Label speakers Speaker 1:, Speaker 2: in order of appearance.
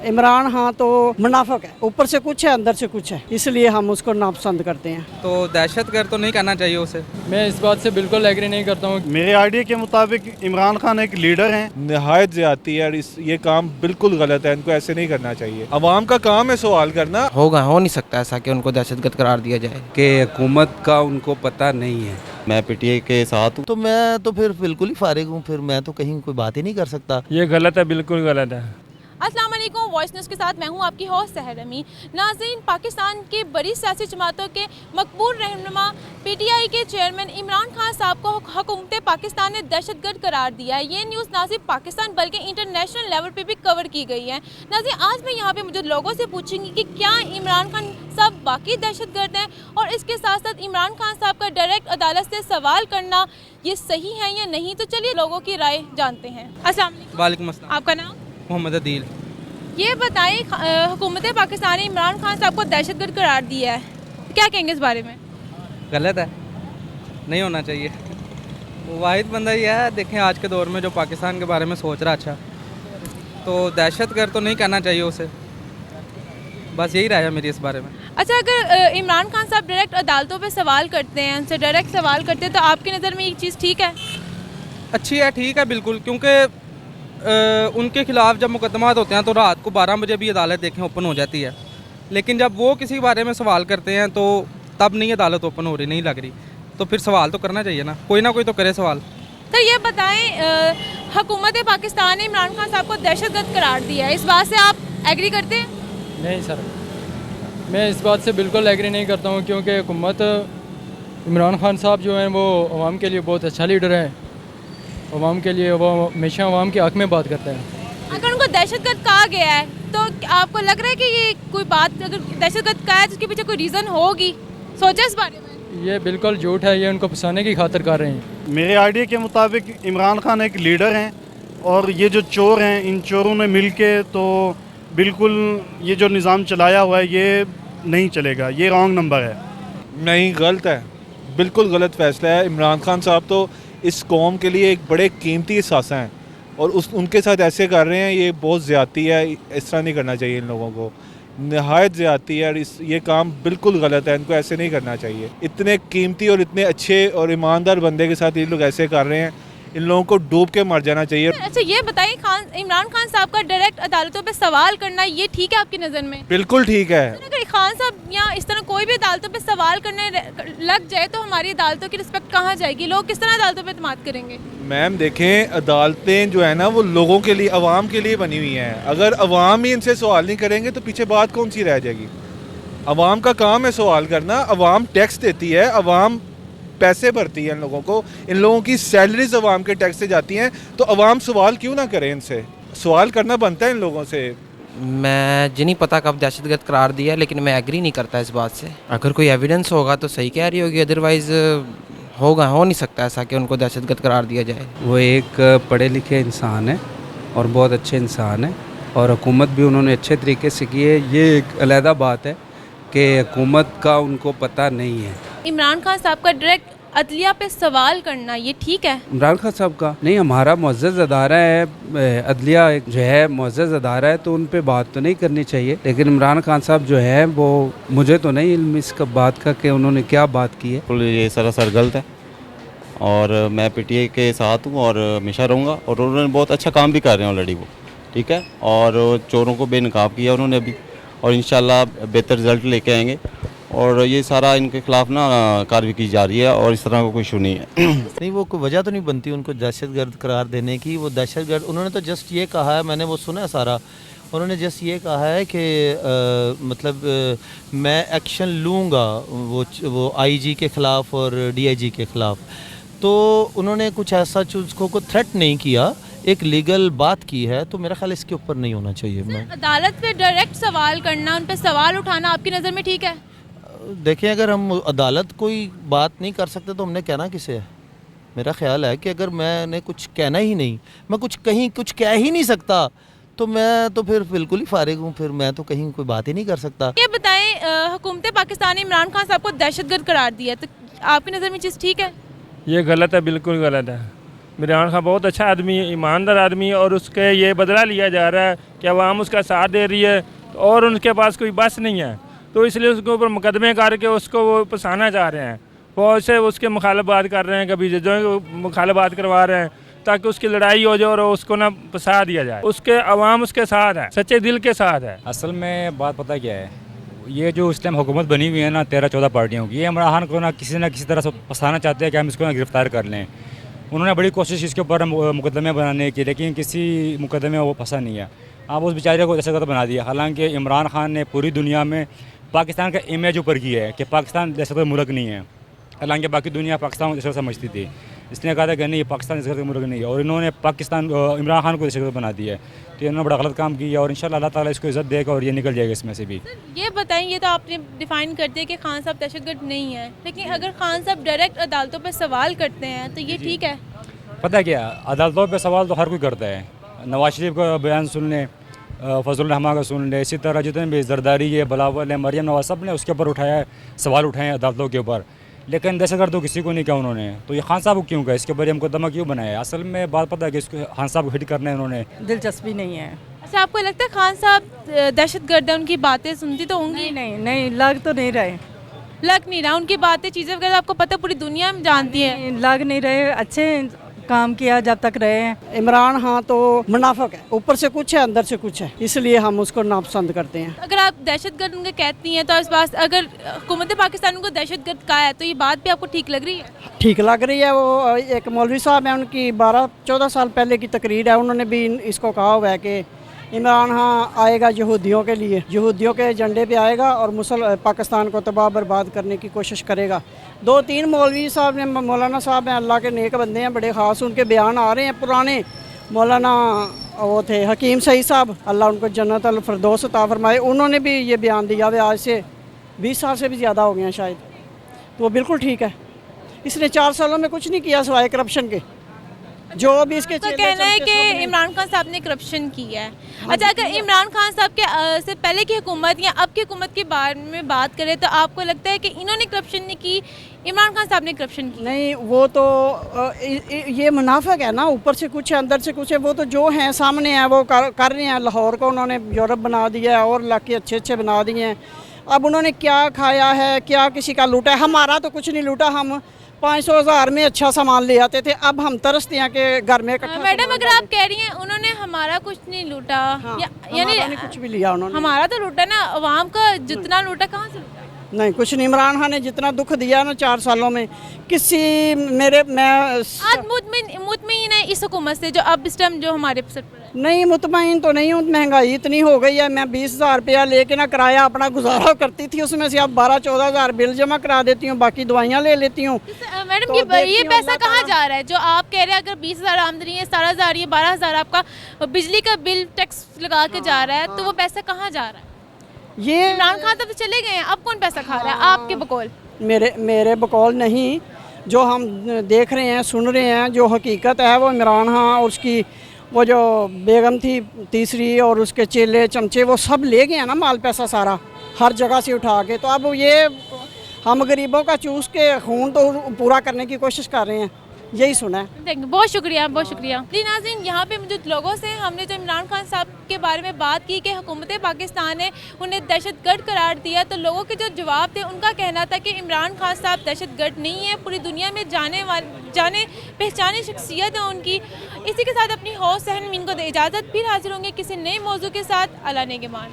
Speaker 1: इमरान खान तो मुनाफिक है, ऊपर से कुछ है अंदर से कुछ है, इसलिए हम उसको नापसंद करते हैं।
Speaker 2: तो दहशतगर्द तो नहीं कहना चाहिए उसे।
Speaker 3: मैं इस बात से बिल्कुल एग्री नहीं करता हूँ।
Speaker 4: मेरे आइडिया के मुताबिक इमरान खान एक लीडर हैं,
Speaker 5: नहायत ज़्यादती है और ये काम बिल्कुल गलत है, इनको ऐसे नहीं करना चाहिए। अवाम का काम है सवाल करना।
Speaker 6: हो नहीं सकता ऐसा कि उनको दहशतगर्द करार दिया जाए
Speaker 7: कि हुकूमत का उनको पता नहीं है।
Speaker 8: मैं पीटीआई के साथ हूँ, तो मैं तो फिर बिल्कुल ही फारिग हूँ, फिर मैं तो कहीं कोई बात ही नहीं कर सकता।
Speaker 3: ये गलत है, बिल्कुल गलत है।
Speaker 9: अस्सलाम वालेकुम, वॉइस न्यूज़ के साथ मैं हूं आपकी होस्ट सहर अमी। नाज़रीन, पाकिस्तान की बड़ी सियासी जमातों के मकबूल रहनुमा पीटीआई के चेयरमैन इमरान खान साहब को हुकूमत पाकिस्तान ने दहशतगर्द करार दिया है। ये न्यूज़ ना सिर्फ पाकिस्तान बल्कि इंटरनेशनल लेवल पे भी कवर की गई है। नाज़रीन, आज मैं यहाँ पे मुझे लोगों से पूछूंगी कि क्या इमरान खान साहब वाकई दहशतगर्द हैं, और इसके साथ साथ इमरान खान साहब का डायरेक्ट अदालत से सवाल करना ये सही है या नहीं। तो चलिए लोगों की राय जानते हैं। अस्सलाम
Speaker 2: वालेकुम अस्सलाम।
Speaker 9: आपका नाम?
Speaker 2: मोहम्मद अदील।
Speaker 9: ये बताएं, हुकूमत पाकिस्तान ने इमरान खान साहब को दहशतगर्द करार दिया है, क्या कहेंगे इस बारे में?
Speaker 2: गलत है, नहीं होना चाहिए। वो वाहिद बंदा ही है, देखें आज के दौर में जो पाकिस्तान के बारे में सोच रहा अच्छा, तो दहशतगर्द तो नहीं कहना चाहिए उसे। बस यही राय है मेरी इस बारे में।
Speaker 9: अच्छा, अगर इमरान खान साहब डायरेक्ट अदालतों पे सवाल करते हैं, उनसे डायरेक्ट सवाल करते हैं, तो आपकी नज़र में ये चीज़ ठीक है?
Speaker 2: अच्छी है, ठीक है बिल्कुल, क्योंकि उनके खिलाफ जब मुकदमात होते हैं तो रात को 12 बजे भी अदालत देखें ओपन हो जाती है, लेकिन जब वो किसी के बारे में सवाल करते हैं तो तब नहीं अदालत ओपन हो रही, नहीं लग रही, तो फिर सवाल तो करना चाहिए ना कोई तो करे सवाल।
Speaker 9: तो ये बताएं, हुकूमत पाकिस्तान ने इमरान खान साहब को दहशतगर्द करार दिया है, इस बात से आप एग्री करते हैं?
Speaker 3: नहीं सर, मैं इस बात से बिल्कुल एग्री नहीं करता हूँ, क्योंकि हुकूमत इमरान खान साहब जो हैं वो अवाम के लिए बहुत अच्छा लीडर है। अवाम के लिए वो हमेशा अवाम के हक़ में बात करते हैं।
Speaker 9: अगर उनको दहशतगर्द कहा गया है तो आपको लग रहा है कि ये कोई बात, अगर दहशतगर्द कहा है तो उसके पीछे कोई रीज़न होगी? सोचा इस बारे में?
Speaker 3: ये बिल्कुल झूठ है, ये उनको फंसाने की खातिर कर रहे हैं।
Speaker 4: मेरे आइडिया के मुताबिक इमरान खान एक लीडर हैं, और ये जो चोर हैं, इन चोरों ने मिल के तो बिल्कुल ये जो निज़ाम चलाया हुआ है ये नहीं चलेगा, ये रॉन्ग नंबर है।
Speaker 5: नहीं, गलत है, बिल्कुल गलत फैसला है। इमरान खान साहब तो इस कौम के लिए एक बड़े कीमती एहसास हैं, और उनके साथ ऐसे कर रहे हैं, ये बहुत ज़्यादती है, इस तरह नहीं करना चाहिए इन लोगों को। नहायत ज़्यादती है और ये काम बिल्कुल गलत है, इनको ऐसे नहीं करना चाहिए। इतने कीमती और इतने अच्छे और ईमानदार बंदे के साथ ये लोग ऐसे कर रहे हैं, इन लोगों को डूब के मर जाना चाहिए।
Speaker 9: अच्छा, ये बताइए, इमरान खान साहब का डायरेक्ट अदालतों पे सवाल करना ये ठीक है आपकी नज़र में?
Speaker 5: बिल्कुल ठीक है।
Speaker 9: अगर खान साहब या इस तरह कोई भी अदालतों पे सवाल करने लग जाए तो हमारी अदालतों की रिस्पेक्ट कहाँ जाएगी? लोग किस तरह अदालतों पे एतमाद करेंगे?
Speaker 5: मैम देखें, अदालतें जो है ना वो लोगों के लिए, अवाम के लिए बनी हुई हैं। अगर अवाम ही इनसे सवाल नहीं करेंगे तो पीछे बात कौन सी रह जाएगी? अवाम का काम है सवाल करना, अवाम टैक्स देती है, अवाम पैसे भरती है इन लोगों को, इन लोगों की सैलरीज अवाम के टैक्स से जाती हैं, तो अवाम सवाल क्यों ना करें? इनसे सवाल करना बनता है इन लोगों से।
Speaker 6: मैं जी नहीं पता कब दहशतगर्द करार दिया, लेकिन मैं एग्री नहीं करता इस बात से। अगर कोई एविडेंस होगा तो सही कह रही होगी, अदरवाइज़ हो नहीं सकता ऐसा कि उनको दहशतगर्द करार दिया जाए।
Speaker 7: वो एक पढ़े लिखे इंसान है और बहुत अच्छे इंसान है, और हुकूमत भी उन्होंने अच्छे तरीके से की है। ये एक अलहदा बात है कि हुकूमत का उनको पता नहीं है।
Speaker 9: इमरान खान साहब का डायरेक्ट अदलिया पे सवाल करना ये ठीक है?
Speaker 7: इमरान खान साहब का नहीं, हमारा मुअज़्ज़ज़ अदारा है, अदलिया एक जो है मुअज़्ज़ज़ अदारा है, तो उन पे बात तो नहीं करनी चाहिए। लेकिन इमरान खान साहब जो है वो, मुझे तो नहीं इल्म इसका बात का कि उन्होंने क्या बात की है।
Speaker 8: ये सरासर गलत है, और मैं पीटीआई के साथ हूँ और हमेशा रहूँगा, और उन्होंने बहुत अच्छा काम भी कर रहे हैं ऑलरेडी वो, ठीक है, और चोरों को बेनकाब किया उन्होंने अभी, और इंशाल्लाह बेहतर रिजल्ट लेके आएंगे। और ये सारा इनके खिलाफ ना कार्रवाई की जा रही है, और इस तरह का कोई इशू नहीं है।
Speaker 10: नहीं, वो कोई वजह तो नहीं बनती उनको दहशतगर्द करार देने की। वो दहशतगर्द, उन्होंने तो जस्ट ये कहा है, मैंने वो सुना है सारा, उन्होंने जस्ट ये कहा है कि मैं एक्शन लूँगा वो आईजी के ख़िलाफ़ और डीआईजी के ख़िलाफ़। तो उन्होंने कुछ ऐसा उसको को थ्रेट नहीं किया, एक लीगल बात की है, तो मेरा ख्याल इसके ऊपर नहीं होना चाहिए।
Speaker 9: अदालत पे डायरेक्ट सवाल करना, उन पे सवाल उठाना आपकी नज़र में ठीक है?
Speaker 10: देखें, अगर हम अदालत कोई बात नहीं कर सकते तो हमने कहना किसे है? मेरा ख्याल है कि अगर मैंने कुछ कहना ही नहीं, मैं कुछ कह ही नहीं सकता, तो मैं तो फिर बिल्कुल ही फारिग हूँ, फिर मैं तो कहीं कोई बात ही नहीं कर सकता।
Speaker 9: ये बताएं, हुकूमत पाकिस्तान ने इमरान खान साहब को दहशतगर्द करार दिया, तो आपकी नज़र में चीज़ ठीक है?
Speaker 3: ये गलत है, बिल्कुल गलत है। इमरान खान बहुत अच्छा आदमी है, ईमानदार आदमी है, और उसके ये बदला लिया जा रहा है
Speaker 11: कि आवाम उसका साथ दे रही है और उनके पास कोई बस नहीं है, तो इसलिए उसके ऊपर मुकदमे करके उसको वो फंसाना चाह रहे हैं। फौज से उसके मुखालबात कर रहे हैं, कभी जजों की मुखालबात करवा रहे हैं ताकि उसकी लड़ाई हो जाए और उसको ना फंसा दिया जाए। उसके अवाम उसके साथ है, सच्चे दिल के साथ है।
Speaker 12: असल में बात पता क्या है, ये जो इस टाइम हुकूमत बनी हुई है ना 13-14 पार्टियों की, ये इमरान खान को ना किसी तरह से फंसाना चाहते हैं कि हम इसको ना गिरफ्तार कर लें। उन्होंने बड़ी कोशिश इसके ऊपर मुकदमे बनाने की, लेकिन किसी मुकदमे में वो फंसा नहीं है। आप उस बेचारे को दहशतगर्द बना दिया। हालांकि इमरान खान ने पूरी दुनिया में पाकिस्तान का इमेज ऊपर किया है कि पाकिस्तान दहशतगर्द मुल्क नहीं है, हालांकि बाकी दुनिया पाकिस्तान को दहशतगर्द समझती थी। इसने कहा था कि नहीं, पाकिस्तान दहशतगर्द मुल्क नहीं है, और इन्होंने इमरान खान को दहशतगर्द बना दिया है। तो इन्होंने बड़ा गलत काम किया और इंशाल्लाह अल्लाह ताला इसको इज़्ज़त देगा और ये निकल जाएगा इसमें से भी।
Speaker 9: ये बताएं, ये तो आपने डिफाइन कर दिया कि खान साहब दहशतगर्द नहीं है, लेकिन अगर खान साहब डायरेक्ट अदालतों पर सवाल करते हैं तो ये ठीक है?
Speaker 12: पता क्या, अदालतों पे सवाल तो हर कोई करता है। नवाज शरीफ का बयान सुन लें, फजल रहमान का सुन लें, इसी तरह जितने भी जरदारी है, बिलावल है, मरियम नवाज, सब ने उसके ऊपर उठाया है, सवाल उठाए हैं अदालतों के ऊपर, लेकिन दहशतगर्द तो किसी को नहीं कहा उन्होंने। तो ये खान साहब को क्यों कहा, इसके ऊपर मुकदमा क्यों बनाया? असल में बात पता है कि इसको खान साहब को हिट करना है उन्होंने,
Speaker 1: दिलचस्पी नहीं है।
Speaker 9: अच्छा, आपको लगता है खान साहब दहशतगर्द है? उनकी बातें सुनती तो होंगी।
Speaker 1: नहीं लग तो नहीं रहे,
Speaker 9: लग नहीं रहा उनकी बातें, चीज़ें वगैरह आपको पता पूरी दुनिया में जानती है।
Speaker 1: लग नहीं रहे, अच्छे काम किया जब तक रहे हैं। इमरान खान तो मुनाफिक है, ऊपर से कुछ है अंदर से कुछ है, इसलिए हम उसको नापसंद करते हैं।
Speaker 9: अगर आप दहशतगर्द उनके कहती हैं तो इस बात, अगर हुकूमत पाकिस्तान उनको दहशतगर्द कहा है तो ये बात भी आपको ठीक लग रही है?
Speaker 1: ठीक लग रही है। वो एक मौलवी साहब हैं, उनकी 12-14 साल पहले की तकरीर है, उन्होंने भी इसको कहा हुआ है कि इमरान खान आएगा यहूदियों के लिए, यहूदियों के झंडे पे आएगा और पाकिस्तान को तबाह बर्बाद करने की कोशिश करेगा। 2-3 मौलवी साहब ने, मौलाना साहब हैं, अल्लाह के नेक बंदे हैं, बड़े ख़ास, उनके बयान आ रहे हैं पुराने। मौलाना वो थे हकीम सईद साहब, अल्लाह उनको जन्नत अल फिरदौस अता फरमाए, उन्होंने भी ये बयान दिया हुआ आज से 20 साल से भी ज़्यादा हो गए हैं शायद। तो वो बिल्कुल ठीक है, इसने 4 सालों में कुछ नहीं किया सिवाय करप्शन के। जो भी इसके
Speaker 9: कहना है कि इमरान खान साहब ने करप्शन किया है। अच्छा, अगर इमरान खान साहब के से पहले की हुकूमत या अब की हुकूमत के बारे में बात करें तो आपको लगता है कि इन्होंने करप्शन नहीं की, इमरान खान साहब ने करप्शन की?
Speaker 1: नहीं, वो तो ये मुनाफिक है ना, ऊपर से कुछ है अंदर से कुछ है। वो तो जो हैं सामने हैं वो कर रहे हैं। लाहौर को उन्होंने यूरोप बना दिया है और इलाके अच्छे बना दिए हैं। अब उन्होंने क्या खाया है, क्या किसी का लूटा है? हमारा तो कुछ नहीं लूटा, हम 500,000 में अच्छा सामान ले आते थे, अब हम तरसते हैं कि घर में इकट्ठा।
Speaker 9: मैडम, अगर आप कह रही हैं उन्होंने हमारा कुछ नहीं लूटा,
Speaker 1: हाँ,
Speaker 9: यानी
Speaker 1: कुछ भी लिया उन्होंने?
Speaker 9: हमारा तो लूटा ना, अवाम का जितना लूटा कहाँ से लूटा?
Speaker 1: नहीं, कुछ नहीं। इमरान खान ने जितना दुख दिया ना 4 सालों में, किसी मैं
Speaker 9: आज मुतमईन है इस हुकूमत से जो अब इस टाइम जो हमारे सर पर है?
Speaker 1: नहीं, मुतमईन तो नहीं हूँ। महंगाई इतनी हो गई है, मैं 20,000 रुपया लेके ना किराया अपना गुजारा करती थी, उसमें से अब 12-14,000 बिल जमा करा देती हूँ, बाकी दवाइयाँ ले लेती हूँ।
Speaker 9: मैडम, ये पैसा कहाँ जा रहा है? जो आप कह रहे हैं अगर 20,000 आमदनी है, 17,000 ये 12,000 आपका बिजली का बिल टैक्स लगा के जा रहा है, तो वो पैसा कहाँ जा रहा है?
Speaker 1: ये
Speaker 9: इमरान खान तो चले गए हैं, अब कौन पैसा खा रहा है आपके बकौल?
Speaker 1: मेरे बकौल नहीं, जो हम देख रहे हैं, सुन रहे हैं, जो हकीकत है वो इमरान खान और उसकी वो जो बेगम थी तीसरी और उसके चेले चमचे, वो सब ले गए हैं ना माल पैसा सारा, हर जगह से उठा के। तो अब ये हम गरीबों का चूस के खून तो पूरा करने की कोशिश कर रहे हैं, यही सुना है।
Speaker 9: बहुत शुक्रिया, बहुत शुक्रिया। जी नाज़रीन, यहाँ पे मौजूद लोगों से हमने जो इमरान खान साहब के बारे में बात की कि हुकूमत पाकिस्तान ने उन्हें दहशतगर्द करार दिया, तो लोगों के जो जवाब थे उनका कहना था कि इमरान खान साहब दहशतगर्द नहीं है, पूरी दुनिया में जाने पहचाने शख्सियत है उनकी। इसी के साथ अपनी हौस सहन मीन को दे इजाज़त, फिर हाजिर होंगे किसी नए मौजू के साथ। अल्लाह नेगेबान।